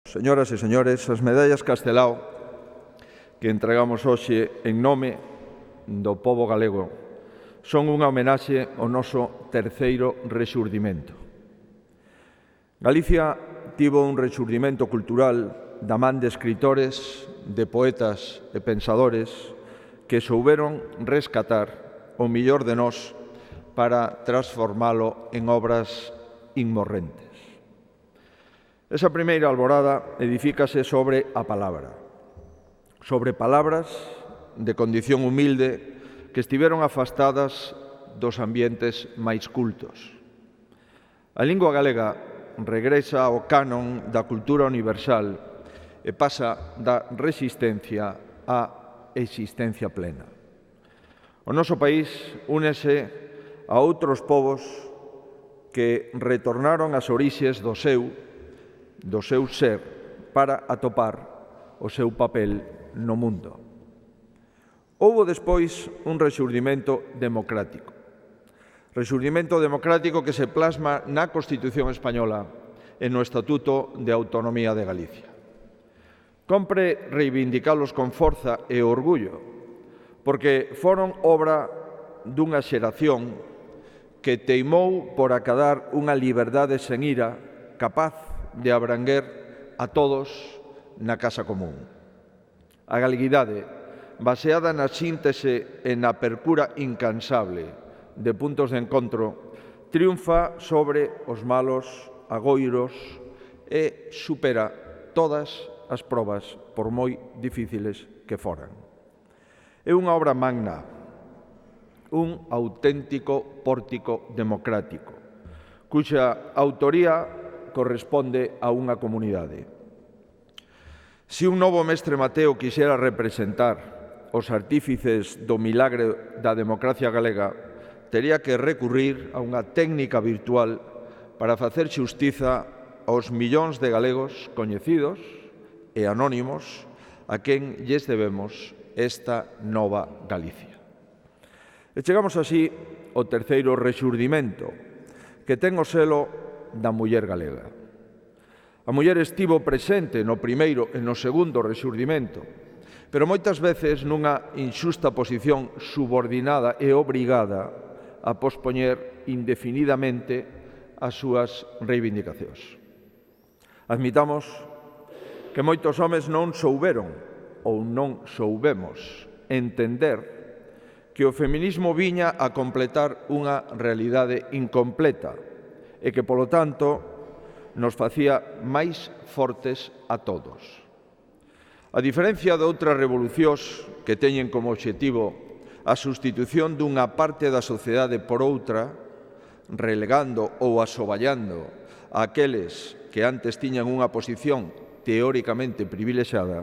Señoras e señores, as medallas Castelao que entregamos hoxe en nome do pobo galego son unha homenaxe ao noso terceiro rexurdimento. Galicia tivo un rexurdimento cultural da man de escritores, de poetas e pensadores que souberon rescatar o millor de nós para transformalo en obras inmorrentes. Esa primeira alborada edifícase sobre a palabra, sobre palabras de condición humilde que estiveron afastadas dos ambientes máis cultos. A lingua galega regresa ao canon da cultura universal e pasa da resistencia á existencia plena. O noso país únese a outros povos que retornaron ás orixes do seu ser para atopar o seu papel no mundo. Houbo despois un rexurdimento democrático. Rexurdimento democrático que se plasma na Constitución española e no Estatuto de Autonomía de Galicia. Compre reivindicalos con forza e orgullo, porque foron obra dunha xeración que teimou por acadar unha liberdade sen ira capaz de abranguer a todos na casa común. A galeguidade, baseada na síntese e na percura incansable de puntos de encontro, triunfa sobre os malos agoiros e supera todas as probas, por moi difíciles que foran. É unha obra magna, un auténtico pórtico democrático, cuxa autoría corresponde a unha comunidade. Se un novo mestre Mateo quixera representar os artífices do milagre da democracia galega, tería que recurrir a unha técnica virtual para facer xustiza aos millóns de galegos coñecidos e anónimos a quen lles debemos esta nova Galicia. E chegamos así ao terceiro rexurdimento, que ten o selo da muller galega. A muller estivo presente no primeiro e no segundo rexurdimento, pero moitas veces nunha inxusta posición subordinada e obrigada a pospoñer indefinidamente as súas reivindicacións. Admitamos que moitos homes non souberon ou non soubemos entender que o feminismo viña a completar unha realidade incompleta e que, polo tanto, nos facía máis fortes a todos. A diferencia de outras revolucións que teñen como obxectivo a sustitución dunha parte da sociedade por outra, relegando ou asoballando a aqueles que antes tiñan unha posición teóricamente privilexiada,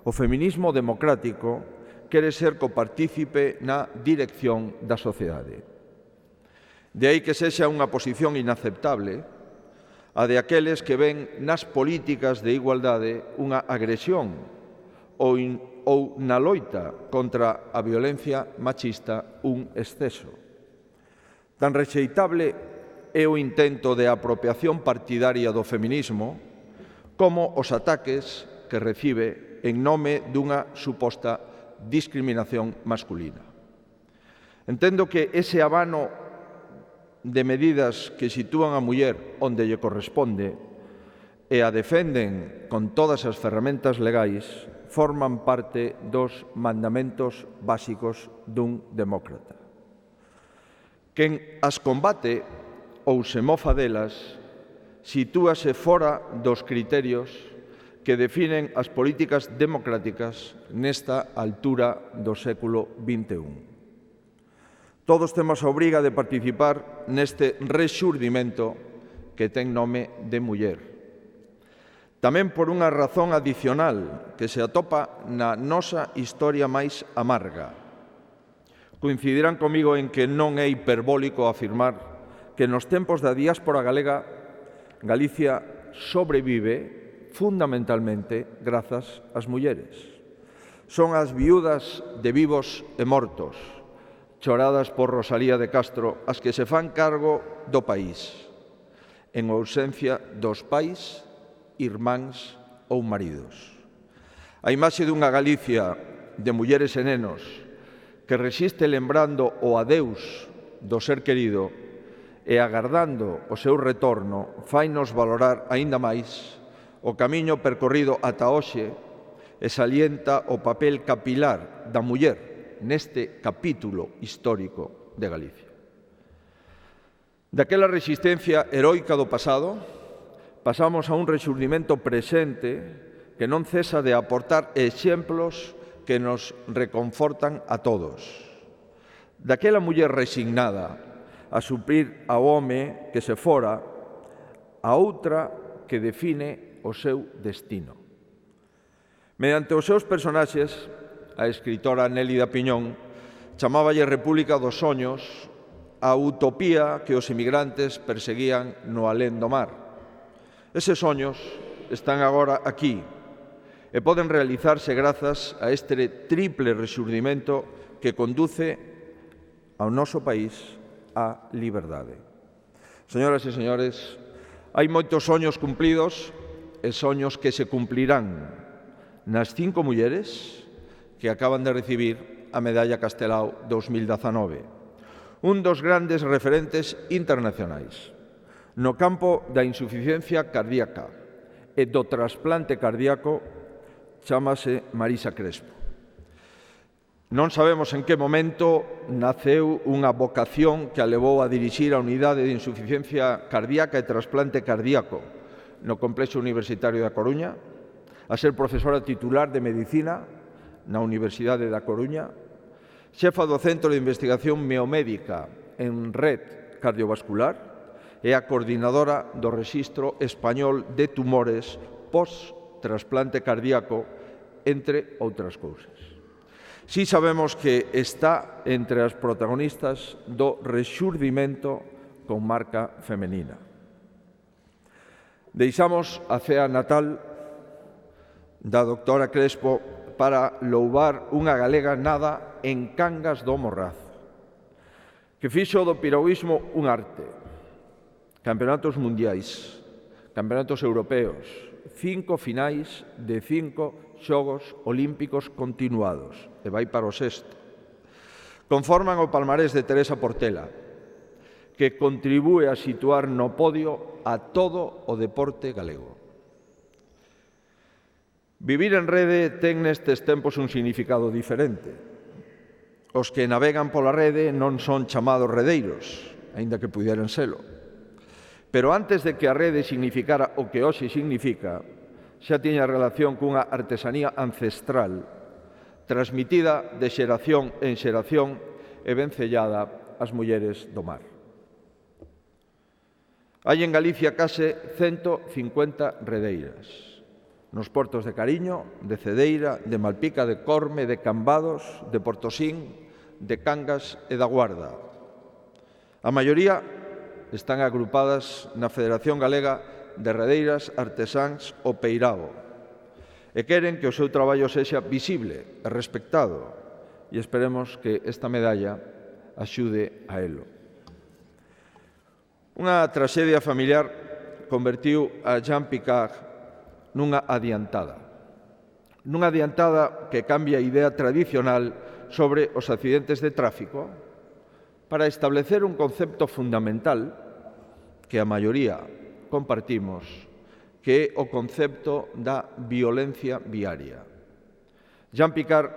o feminismo democrático quere ser copartícipe na dirección da sociedade. De aí que sexa unha posición inaceptable a de aqueles que ven nas políticas de igualdade unha agresión ou na loita contra a violencia machista un exceso. Tan rexeitable é o intento de apropiación partidaria do feminismo como os ataques que recibe en nome dunha suposta discriminación masculina. Entendo que ese abano de medidas que sitúan a muller onde lle corresponde e a defenden con todas as ferramentas legais forman parte dos mandamentos básicos dun demócrata. Quen as combate ou se mofa delas sitúase fora dos criterios que definen as políticas democráticas nesta altura do século XXI. Todos temos a obriga de participar neste rexurdimento que ten nome de muller. Tamén por unha razón adicional que se atopa na nosa historia máis amarga. Coincidirán comigo en que non é hiperbólico afirmar que nos tempos da diáspora galega, Galicia sobrevive fundamentalmente grazas ás mulleres. Son as viúdas de vivos e mortos, choradas por Rosalía de Castro, as que se fan cargo do país, en ausencia dos pais, irmáns ou maridos. A imaxe dunha Galicia de mulleres e nenos que resiste lembrando o adeus do ser querido e agardando o seu retorno fainos valorar aínda máis o camiño percorrido ata hoxe e salienta o papel capilar da muller neste capítulo histórico de Galicia. Daquela resistencia heroica do pasado, pasamos a un rexurdimento presente que non cesa de aportar exemplos que nos reconfortan a todos. Daquela muller resignada a suplir ao home que se fora, a outra que define o seu destino. Mediante os seus personaxes, a escritora Nélida Piñón chamáballe República dos Soños a utopía que os emigrantes perseguían no alén do mar. Eses soños están agora aquí e poden realizarse grazas a este triple rexurdimento que conduce ao noso país á liberdade. Señoras e señores, hai moitos soños cumplidos e soños que se cumplirán nas 5 mulleres que acaban de recibir a Medalla Castelao 2019, un dos grandes referentes internacionais no campo da insuficiencia cardíaca e do trasplante cardíaco. Chámase Marisa Crespo. Non sabemos en que momento naceu unha vocación que a levou a dirixir a Unidade de Insuficiencia Cardíaca e Trasplante Cardíaco no Complexo Universitario da Coruña, a ser profesora titular de Medicina na Universidade da Coruña, xefa do Centro de Investigación Meomédica en Red Cardiovascular e a coordinadora do Rexistro Español de Tumores post-trasplante cardíaco, entre outras cousas. Si sabemos que está entre as protagonistas do rexurdimento con marca femenina. Deixamos a cea natal da doutora Crespo para louvar unha galega nada en Cangas do Morraz, que fixo do piragüismo un arte. Campeonatos mundiais, campeonatos europeos, 5 finais de 5 Xogos Olímpicos continuados, e vai para o 6º. Conforman o palmarés de Teresa Portela, que contribúe a situar no podio a todo o deporte galego. Vivir en rede ten nestes tempos un significado diferente. Os que navegan pola rede non son chamados redeiros, aínda que puderan selo. Pero antes de que a rede significara o que hoxe significa, xa tiña relación cunha artesanía ancestral, transmitida de xeración en xeración e vencellada ás mulleres do mar. Hai en Galicia case 150 redeiras, nos portos de Cariño, de Cedeira, de Malpica, de Corme, de Cambados, de Portosín, de Cangas e da Guarda. A maioría están agrupadas na Federación Galega de Redeiras Artesáns o Peirao e queren que o seu traballo sexa visible e respectado e esperemos que esta medalla axude a elo. Unha traxedia familiar convertiu a Jean Picard nunha adiantada que cambia a idea tradicional sobre os accidentes de tráfico para establecer un concepto fundamental que a maioría compartimos, que é o concepto da violencia viaria. Jean Picard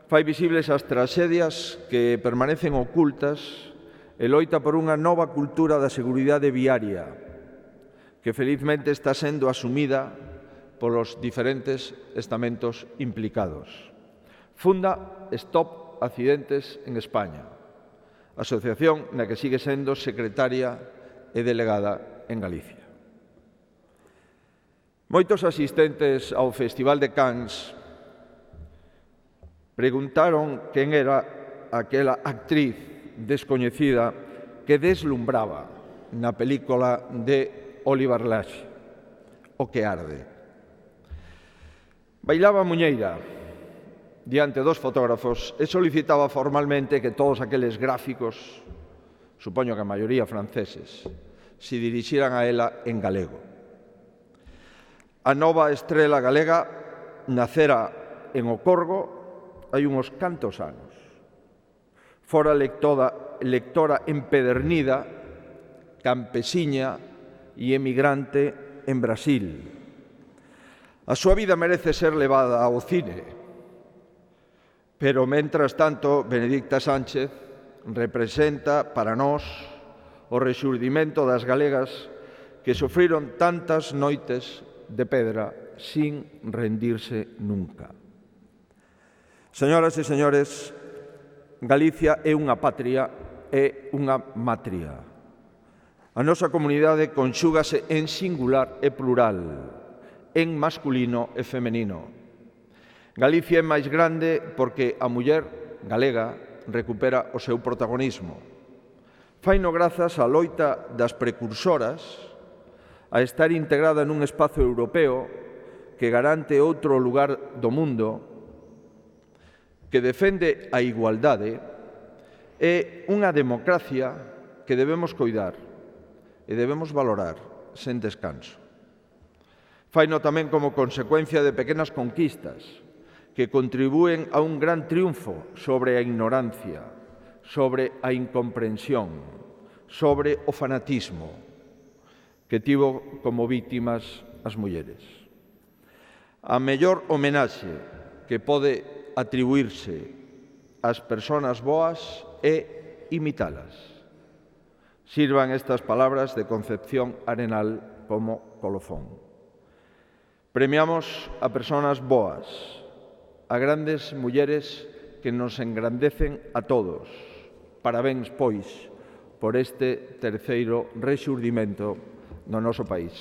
fai visibles as traxedias que permanecen ocultas e loita por unha nova cultura da seguridade viaria, que felizmente está sendo asumida polos diferentes estamentos implicados. Funda Stop Accidentes en España, asociación na que sigue sendo secretaria e delegada en Galicia. Moitos asistentes ao Festival de Cannes preguntaron quen era aquela actriz descoñecida que deslumbraba na película de Oliver Lash, O que arde. Bailaba muñeira diante dos fotógrafos e solicitaba formalmente que todos aqueles gráficos, supoño que a maioría franceses, se dirixiran a ela en galego. A nova estrela galega nacera en Ocorgo hai uns cantos anos. Fora lectora empedernida, campesiña e emigrante en Brasil. A súa vida merece ser levada ao cine, pero, mentras tanto, Benedicta Sánchez representa para nós o rexurdimento das galegas que sufriron tantas noites de pedra sin rendirse nunca. Señoras e señores, Galicia é unha patria, é unha matria. A nosa comunidade conxúgase en singular e plural, en masculino e femenino. Galicia é máis grande porque a muller galega recupera o seu protagonismo. Faino grazas á loita das precursoras a estar integrada nun espazo europeo que garante outro lugar do mundo, que defende a igualdade, é unha democracia que debemos coidar e debemos valorar sen descanso. Faino tamén como consecuencia de pequenas conquistas que contribúen a un gran triunfo sobre a ignorancia, sobre a incomprensión, sobre o fanatismo que tivo como vítimas as mulleres. A mellor homenaxe que pode atribuirse ás persoas boas é imitalas. Sirvan estas palabras de Concepción Arenal como colofón. Premiamos a persoas boas, a grandes mulleres que nos engrandecen a todos. Parabéns, pois, por este terceiro rexurdimento no noso país.